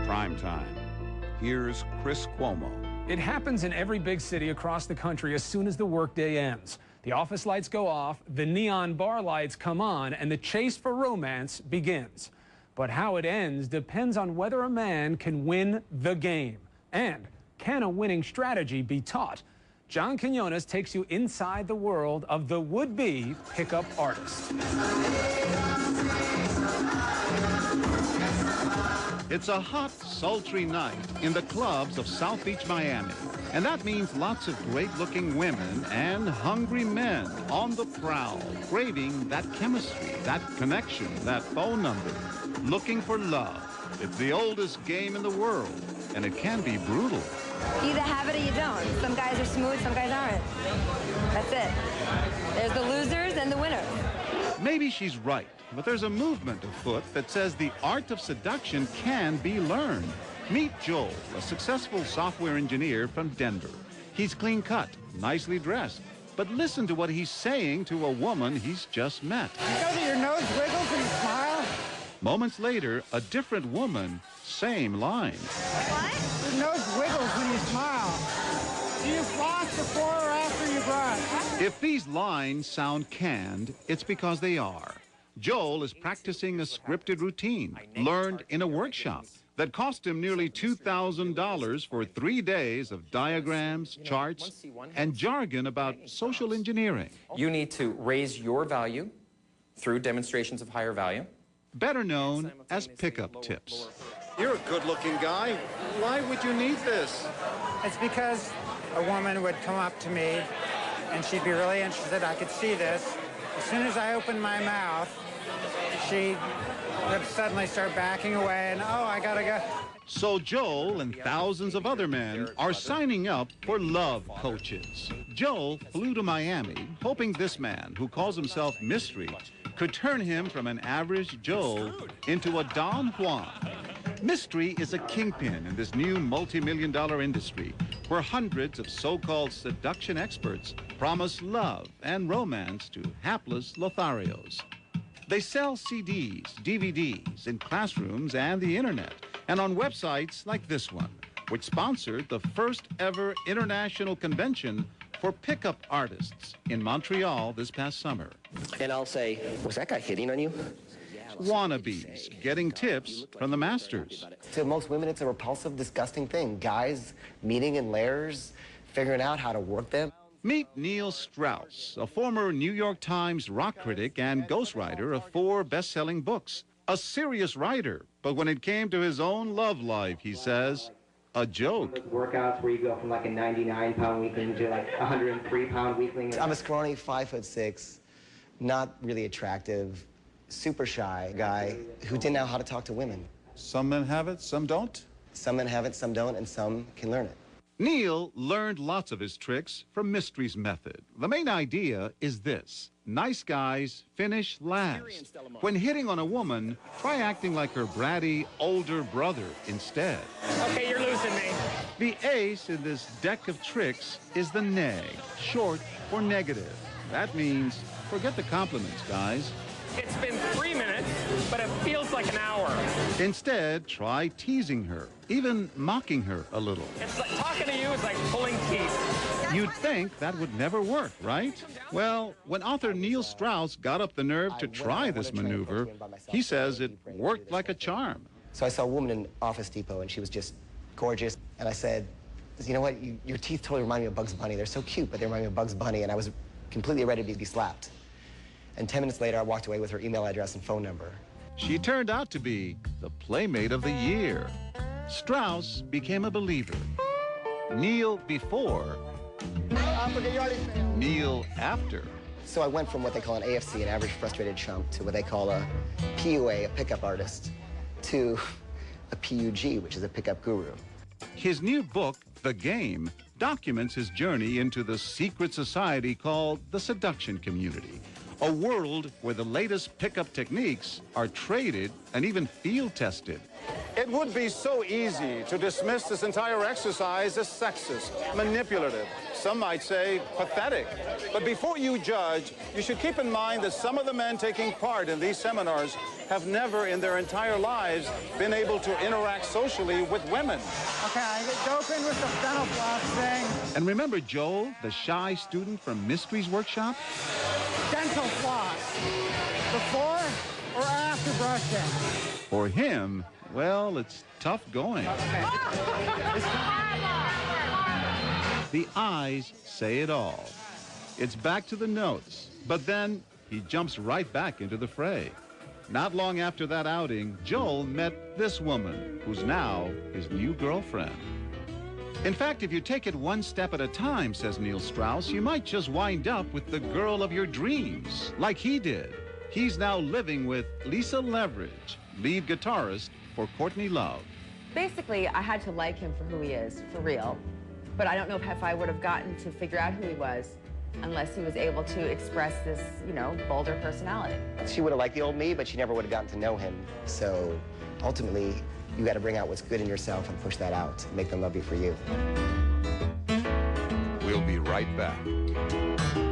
Primetime. Here's Chris Cuomo. It happens in every big city across the country as soon as the workday ends. The office lights go off, the neon bar lights come on, and the chase for romance begins. But how it ends depends on whether a man can win the game. And can a winning strategy be taught? John Quinones takes you inside the world of the would-be pickup artist. It's a hot, sultry night in the clubs of South Beach, Miami. And that means lots of great-looking women and hungry men on the prowl, craving that chemistry, that connection, that phone number, looking for love. It's the oldest game in the world, and it can be brutal. You either have it or you don't. Some guys are smooth, some guys aren't. That's it. There's the losers and the winners. Maybe she's right, but there's a movement afoot that says the art of seduction can be learned. Meet Joel, a successful software engineer from Denver. He's clean-cut, nicely dressed, but listen to what he's saying to a woman he's just met. You know that your nose wiggles when you smile? Moments later, a different woman, same line. Your nose wiggles when you smile. Do you floss before or after you brush? If these lines sound canned, it's because they are. Joel is practicing a scripted routine learned in a workshop that cost him nearly $2,000 for 3 days of diagrams, charts, and jargon about social engineering. You need to raise your value through demonstrations of higher value. Better known as pickup tips. You're a good-looking guy. Why would you need this? It's because a woman would come up to me and she'd be really interested. I could see this. As soon as I opened my mouth, she would suddenly start backing away and, oh, I gotta go. So Joel and thousands of other men are signing up for love coaches. Joel flew to Miami, hoping this man, who calls himself Mystery, could turn him from an average Joel into a Don Juan. Mystery is a kingpin in this new multi-million-dollar industry where hundreds of so-called seduction experts promise love and romance to hapless Lotharios. They sell CDs, DVDs in classrooms and the internet, and on websites like this one, which sponsored the first ever international convention for pickup artists in Montreal this past summer. And I'll say, was that guy hitting on you? Wannabes getting tips from the masters. To most women, it's a repulsive, disgusting thing. Guys meeting in layers, figuring out how to work them. Meet Neil Strauss, a former New York Times rock critic and ghostwriter of 4 best-selling books. A serious writer, but when it came to his own love life, he says, a joke. Workouts where you go from like a 99-pound weakling to like a 103-pound weakling. I'm a scrawny 5'6", not really attractive, super shy guy who didn't know how to talk to women. Some men have it, some don't? Some men have it, some don't, and some can learn it. Neil learned lots of his tricks from Mystery's method. The main idea is this: nice guys finish last. When hitting on a woman, try acting like her bratty older brother instead. Okay, you're losing me. The ace in this deck of tricks is the neg, short for negative. That means forget the compliments, guys. It's been 3 minutes, but it feels like an hour. Instead, try teasing her, even mocking her a little. It's like talking to you is like pulling teeth. You'd think that would never work, right? Well, when author Neil Strauss got up the nerve to try this maneuver, he says it worked like a charm. So I saw a woman in Office Depot, and she was just gorgeous. And I said, you know what, your teeth totally remind me of Bugs Bunny. They're so cute, but they remind me of Bugs Bunny. And I was completely ready to be slapped. And 10 minutes later, I walked away with her email address and phone number. She turned out to be the Playmate of the Year. Strauss became a believer. Neil before, Neil after. So I went from what they call an AFC, an average frustrated chump, to what they call a PUA, a pickup artist, to a PUG, which is a pickup guru. His new book, The Game, documents his journey into the secret society called the seduction community. A world where the latest pickup techniques are traded and even field tested. It would be so easy to dismiss this entire exercise as sexist, manipulative, some might say pathetic. But before you judge, you should keep in mind that some of the men taking part in these seminars have never in their entire lives been able to interact socially with women. Okay, I get doping with the fennel floss thing. And remember Joel, the shy student from Mystery's workshop? Dental floss. Before or after brushing? For him, well, it's tough going. The eyes say it all. It's back to the notes, but then he jumps right back into the fray. Not long after that outing, Joel met this woman, who's now his new girlfriend. In fact, if you take it one step at a time, says Neil Strauss, you might just wind up with the girl of your dreams, like he did. He's now living with Lisa Leverage, lead guitarist for Courtney Love. Basically, I had to like him for who he is, for real. But I don't know if I would have gotten to figure out who he was unless he was able to express this, you know, bolder personality. She would have liked the old me, but she never would have gotten to know him. So ultimately, you got to bring out what's good in yourself and push that out and make them love you for you. We'll be right back.